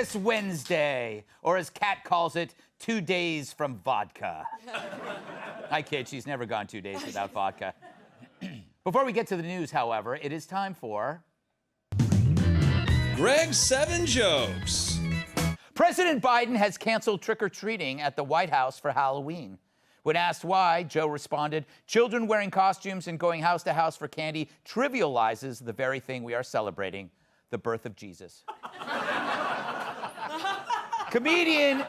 Wellness Wednesday, or as Kat calls it, 2 days from vodka. I kid, she's never gone 2 days without vodka. Before we get to the news, however, it is time for... Greg's 7 Jokes. President Biden has canceled trick-or-treating at the White House for Halloween. When asked why, Joe responded, "Children wearing costumes and going house to house for candy trivializes the very thing we are celebrating, the birth of Jesus." Comedian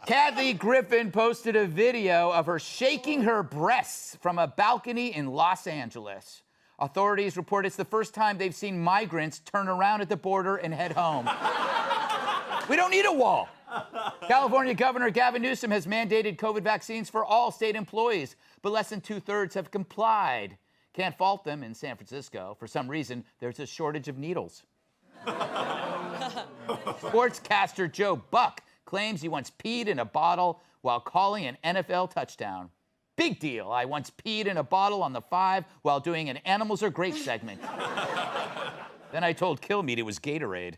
Kathy Griffin posted a video of her shaking her breasts from a balcony in Los Angeles. Authorities report it's the first time they've seen migrants turn around at the border and head home. We don't need a wall. California Governor Gavin Newsom has mandated COVID vaccines for all state employees, but less than 2/3 have complied. Can't fault them in San Francisco. For some reason, there's a shortage of needles. Sportscaster Joe Buck claims he once peed in a bottle while calling an NFL touchdown. Big deal. I once peed in a bottle on the 5 while doing an Animals Are Great segment. Then I told Killmeat it was Gatorade.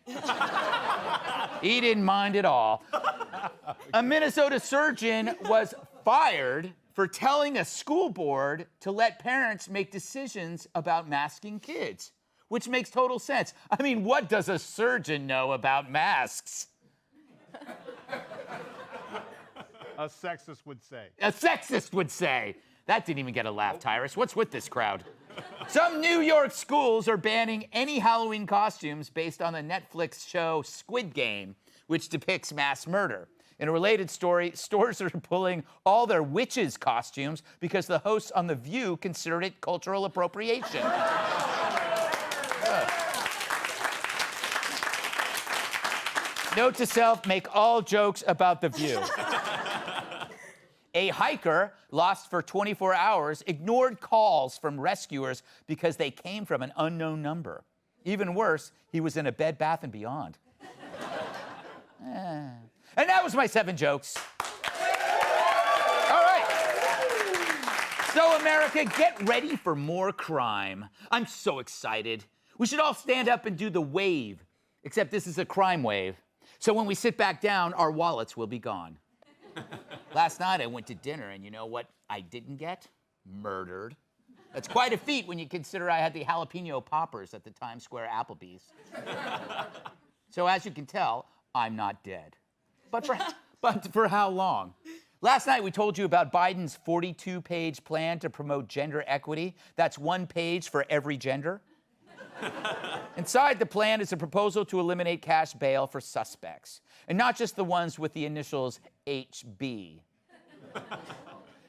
He didn't mind at all. A Minnesota surgeon was fired for telling a school board to let parents make decisions about masking kids, which makes total sense. I mean, what does a surgeon know about masks? A sexist would say. A sexist would say. That didn't even get a laugh, Tyrus. What's with this crowd? Some New York schools are banning any Halloween costumes based on the Netflix show Squid Game, which depicts mass murder. In a related story, stores are pulling all their witches' costumes because the hosts on The View considered it cultural appropriation. Note to self, make all jokes about The View. A hiker, lost for 24 hours, ignored calls from rescuers because they came from an unknown number. Even worse, he was in a Bed Bath & Beyond. And that was my 7 jokes. All right. So, America, get ready for more crime. I'm so excited. We should all stand up and do the wave, except this is a crime wave. So when we sit back down, our wallets will be gone. Last night I went to dinner, and you know what I didn't get? Murdered. That's quite a feat when you consider I had the jalapeno poppers at the Times Square Applebee's. So as you can tell, I'm not dead. But for how long? Last night we told you about Biden's 42-page plan to promote gender equity. That's 1 page for every gender. Inside the plan is a proposal to eliminate cash bail for suspects, and not just the ones with the initials HB.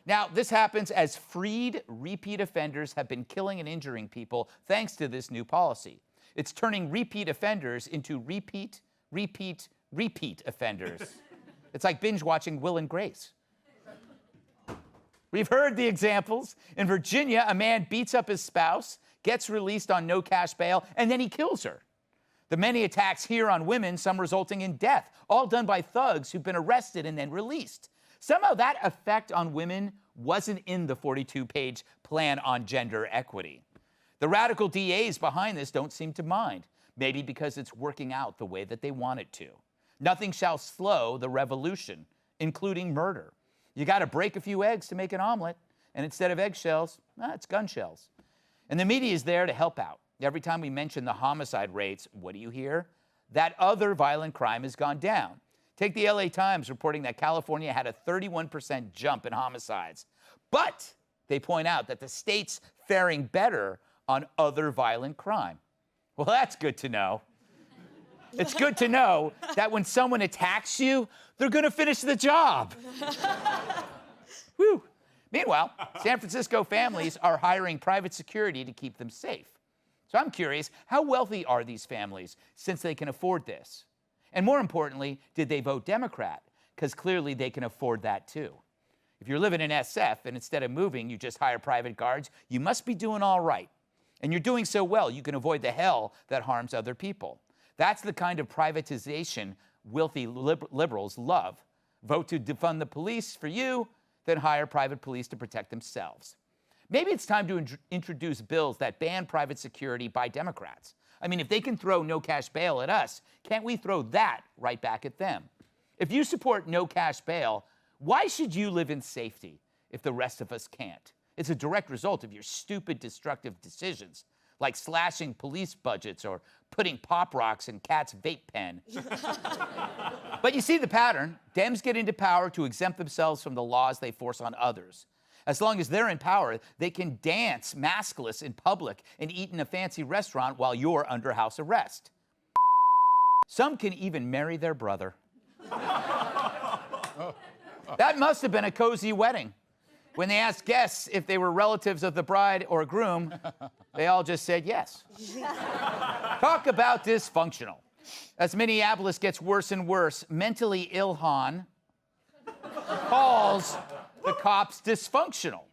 Now, this happens as freed repeat offenders have been killing and injuring people thanks to this new policy. It's turning repeat offenders into repeat offenders. It's like binge watching Will and Grace. We've heard the examples. In Virginia, a man beats up his spouse, gets released on no cash bail, and then he kills her. The many attacks here on women, some resulting in death, all done by thugs who've been arrested and then released. Somehow that effect on women wasn't in the 42-page plan on gender equity. The radical DAs behind this don't seem to mind, maybe because it's working out the way that they want it to. Nothing shall slow the revolution, including murder. You got to break a few eggs to make an omelet, and instead of eggshells, it's gun shells. And the media is there to help out. Every time we mention the homicide rates, what do you hear? That other violent crime has gone down. Take the LA Times reporting that California had a 31% jump in homicides. But they point out that the state's faring better on other violent crime. Well, that's good to know. It's good to know that when someone attacks you, they're going to finish the job. Whew. Meanwhile, San Francisco families are hiring private security to keep them safe. So I'm curious, how wealthy are these families since they can afford this? And more importantly, did they vote Democrat? Because clearly they can afford that too. If you're living in SF and instead of moving, you just hire private guards, you must be doing all right. And you're doing so well, you can avoid the hell that harms other people. That's the kind of privatization wealthy liberals love. Vote to defund the police for you, then hire private police to protect themselves. Maybe it's time to introduce bills that ban private security by Democrats. I mean, if they can throw no cash bail at us, can't we throw that right back at them? If you support no cash bail, why should you live in safety if the rest of us can't? It's a direct result of your stupid, destructive decisions, like slashing police budgets or putting pop rocks in Cat's vape pen. But you see the pattern. Dems get into power to exempt themselves from the laws they force on others. As long as they're in power, they can dance maskless in public and eat in a fancy restaurant while you're under house arrest. Some can even marry their brother. That must have been a cozy wedding. When they asked guests if they were relatives of the bride or groom, they all just said yes. Talk about dysfunctional. As Minneapolis gets worse and worse, mentally ill Han calls the cops dysfunctional.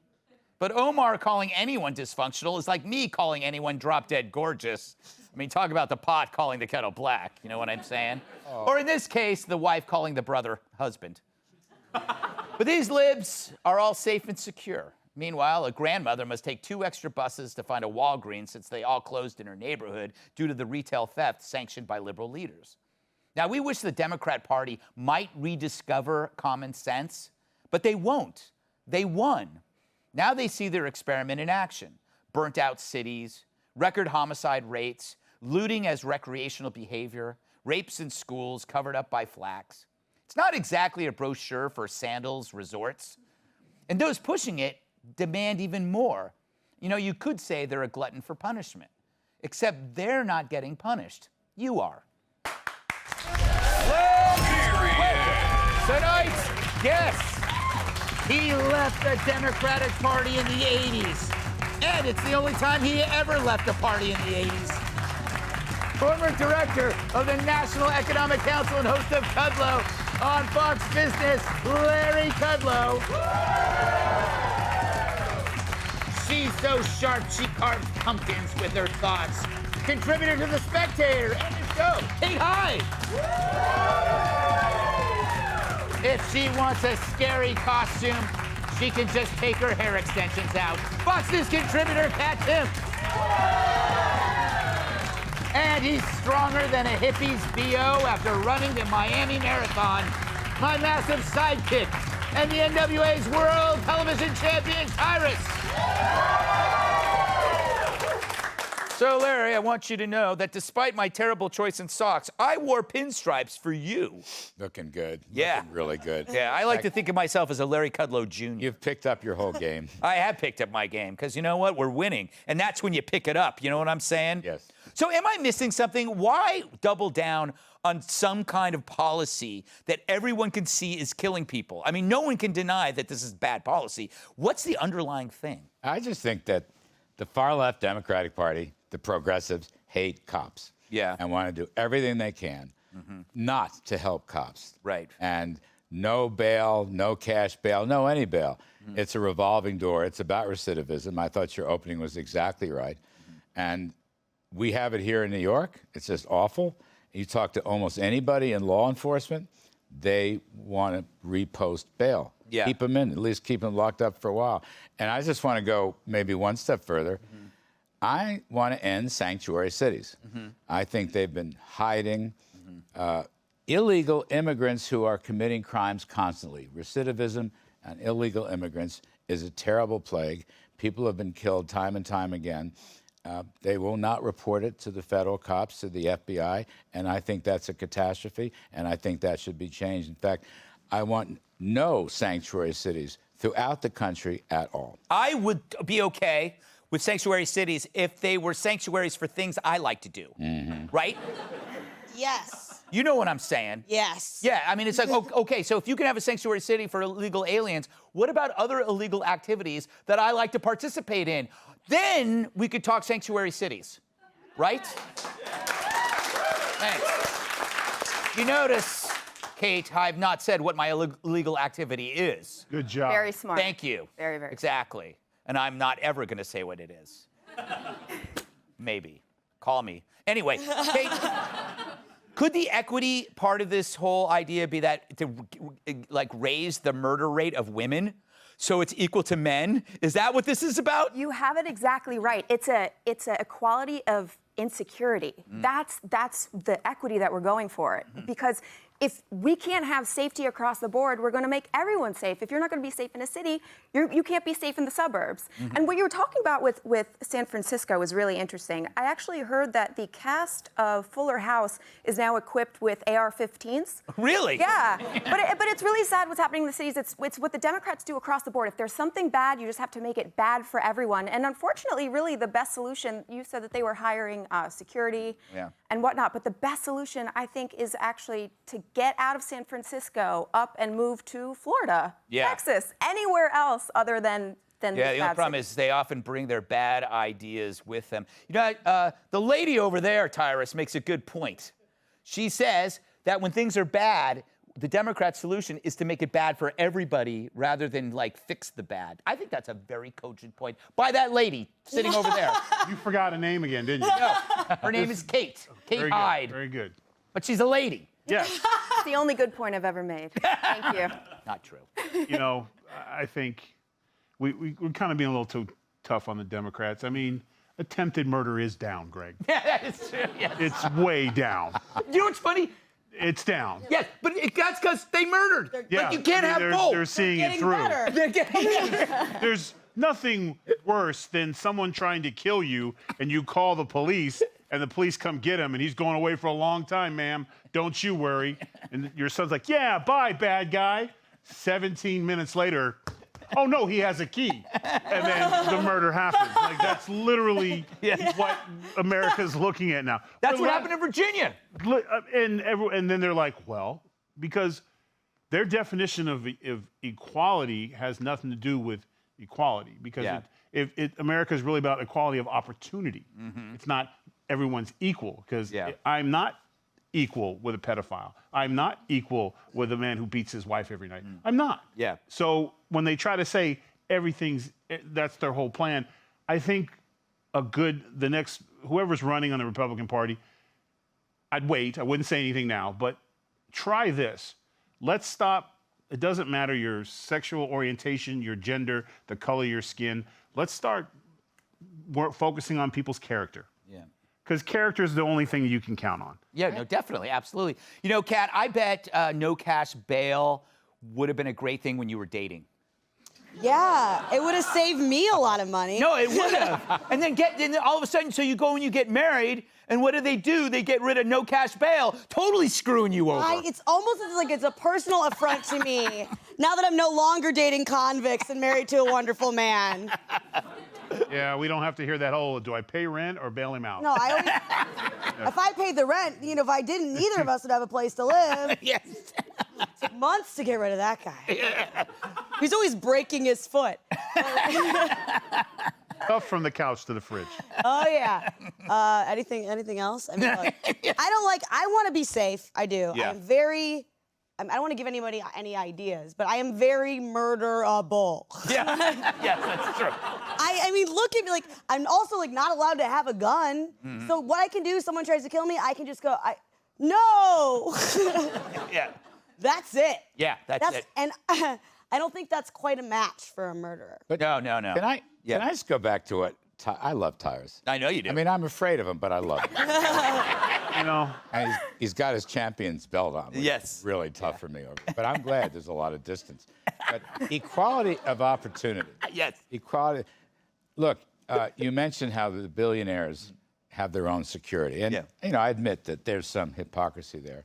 But Omar calling anyone dysfunctional is like me calling anyone drop dead gorgeous. I mean, talk about the pot calling the kettle black. You know what I'm saying? Oh. Or in this case, the wife calling the brother husband. But these libs are all safe and secure. Meanwhile, a grandmother must take 2 extra buses to find a Walgreens since they all closed in her neighborhood due to the retail theft sanctioned by liberal leaders. Now, we wish the Democrat Party might rediscover common sense, but they won't. They won. Now they see their experiment in action. Burnt out cities, record homicide rates, looting as recreational behavior, rapes in schools covered up by flags. It's not exactly a brochure for sandals resorts. And those pushing it demand even more. You know, you could say they're a glutton for punishment, except they're not getting punished. You are. Tonight's guest, he left the Democratic Party in the 80s, and it's the only time he ever left a party in the 80s. Former director of the National Economic Council and host of Kudlow on Fox Business, Larry Kudlow. She's so sharp she carves pumpkins with her thoughts. Contributor to The Spectator and the show, Kate Hyde. If she wants a scary costume, she can just take her hair extensions out. Fox News contributor, Kat Timm. And he's stronger than a hippie's BO after running the Miami Marathon. My massive sidekick and the NWA's World Television Champion, Tyrus. So, Larry, I want you to know that despite my terrible choice in socks, I wore pinstripes for you. Looking good. Yeah. Looking really good. Yeah, I like to think of myself as a Larry Kudlow Jr. You've picked up your whole game. I have picked up my game, because you know what? We're winning. And that's when you pick it up. You know what I'm saying? Yes. So am I missing something? Why double down on some kind of policy that everyone can see is killing people? I mean, no one can deny that this is bad policy. What's the underlying thing? I just think that the far-left Democratic Party, the progressives, hate cops. Yeah. And want to do everything they can not to help cops. Right. And no bail, no cash bail, no any bail. It's a revolving door. It's about recidivism. I thought your opening was exactly right. And we have it here in New York. It's just awful. You talk to almost anybody in law enforcement, they want to repost bail. Yeah. Keep them in, at least keep them locked up for a while. And I just want to go maybe one step further. I want to end sanctuary cities. I think they've been hiding illegal immigrants who are committing crimes constantly. Recidivism and illegal immigrants is a terrible plague. People have been killed time and time again. They will not report it to the federal cops, to the FBI, and I think that's a catastrophe, and I think that should be changed. In fact, I want no sanctuary cities throughout the country at all. I would be okay with sanctuary cities if they were sanctuaries for things I like to do, right? Yes. You know what I'm saying? Yes. Yeah, I mean, it's like, okay, so if you can have a sanctuary city for illegal aliens, what about other illegal activities that I like to participate in? Then we could talk sanctuary cities, right? Thanks. You notice, Kate, I've not said what my illegal activity is. Good job. Very smart. Thank you. Very, very. Exactly. And I'm not ever going to say what it is. Maybe. Call me. Anyway, Kate, could the equity part of this whole idea be that to, like, raise the murder rate of women? So it's equal to men? Is that what this is about? You have it exactly right. It's a equality of insecurity. That's the equity that we're going for. Because if we can't have safety across the board, we're going to make everyone safe. If you're not going to be safe in a city, you can't be safe in the suburbs. And what you were talking about with San Francisco was really interesting. I actually heard that the cast of Fuller House is now equipped with AR-15s. Really? Yeah, but it's really sad what's happening in the cities. It's what the Democrats do across the board. If there's something bad, you just have to make it bad for everyone. And unfortunately, really the best solution, you said that they were hiring security and whatnot, but the best solution, I think, is actually to get out of San Francisco, up and move to Florida, Texas, anywhere else other than the only problem is they often bring their bad ideas with them. You know, the lady over there, Tyrus, makes a good point. She says that when things are bad, the Democrat solution is to make it bad for everybody rather than, like, fix the bad. I think that's a very cogent point by that lady sitting over there. You forgot a name again, didn't you? No, her name is Kate. Kate Hyde. Very good. But she's a lady. Yes. It's the only good point I've ever made. Thank you. Not true. You know, I think we're kind of being a little too tough on the Democrats. I mean, attempted murder is down, Greg. Yeah, that is true. Yes. It's way down. You know what's funny? It's down. Yes, but that's because they murdered. Yeah, Like, you can't have they're, both. They're seeing it through. There's nothing worse than someone trying to kill you and you call the police and the police come get him and he's going away for a long time, ma'am. Don't you worry. And your son's like, yeah, bye, bad guy. 17 minutes later, oh no, he has a key. And then the murder happens. Like, that's literally what America's looking at now. That's what happened in Virginia. And then they're like, well, because their definition of equality has nothing to do with equality. Because America is really about equality of opportunity. It's not everyone's equal. Because I'm not equal with a pedophile. I'm not equal with a man who beats his wife every night. I'm not. Yeah. So when they try to say that's their whole plan, I think the next, whoever's running on the Republican Party, I'd wait. I wouldn't say anything now, but try this. Let's stop. It doesn't matter your sexual orientation, your gender, the color of your skin. Let's start focusing on people's character. Yeah. Because character is the only thing you can count on. Yeah, no, definitely, absolutely. You know, Kat, I bet no cash bail would have been a great thing when you were dating. Yeah, it would have saved me a lot of money. No, it would have. And then all of a sudden, so you go and you get married, and what do? They get rid of no cash bail, totally screwing you over. It's almost like it's a personal affront to me now that I'm no longer dating convicts and married to a wonderful man. Yeah, we don't have to hear that whole, do I pay rent or bail him out? No, if I paid the rent, if I didn't, neither of us would have a place to live. Yes. It took months to get rid of that guy. He's always breaking his foot. Tough from the couch to the fridge. Oh, yeah. Anything else? I mean, look, I want to be safe. I do. Yeah. I don't want to give anybody any ideas, but I am very murderable. Yeah, yes, that's true. I mean, look at me, like, I'm also, like, not allowed to have a gun. So what I can do, someone tries to kill me, I can just go, no! Yeah. That's it. Yeah, that's it. And I don't think that's quite a match for a murderer. But No. Can I just go back to what I love Tyrus. I know you do. I mean, I'm afraid of him, but I love him. You know, And he's got his champion's belt on. Which Yes. is really tough for me. But I'm glad there's a lot of distance. But equality of opportunity. Yes. Equality. Look, you mentioned how the billionaires have their own security. And, I admit that there's some hypocrisy there.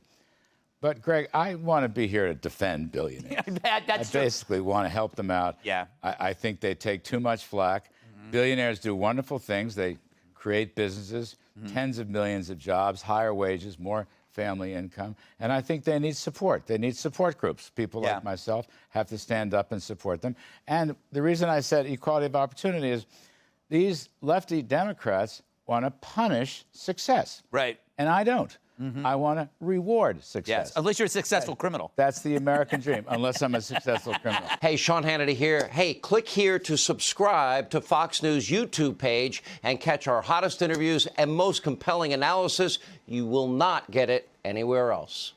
But, Greg, I want to be here to defend billionaires. That's true. I basically want to help them out. Yeah. I think they take too much flack. Billionaires do wonderful things. They create businesses, tens of millions of jobs, higher wages, more family income. And I think they need support. They need support groups. People like myself have to stand up and support them. And the reason I said equality of opportunity is these lefty Democrats want to punish success. Right. And I don't. I want to reward success. Yes, unless you're a successful criminal. That's the American dream, unless I'm a successful criminal. Hey, Sean Hannity here. Hey, click here to subscribe to Fox News YouTube page and catch our hottest interviews and most compelling analysis. You will not get it anywhere else.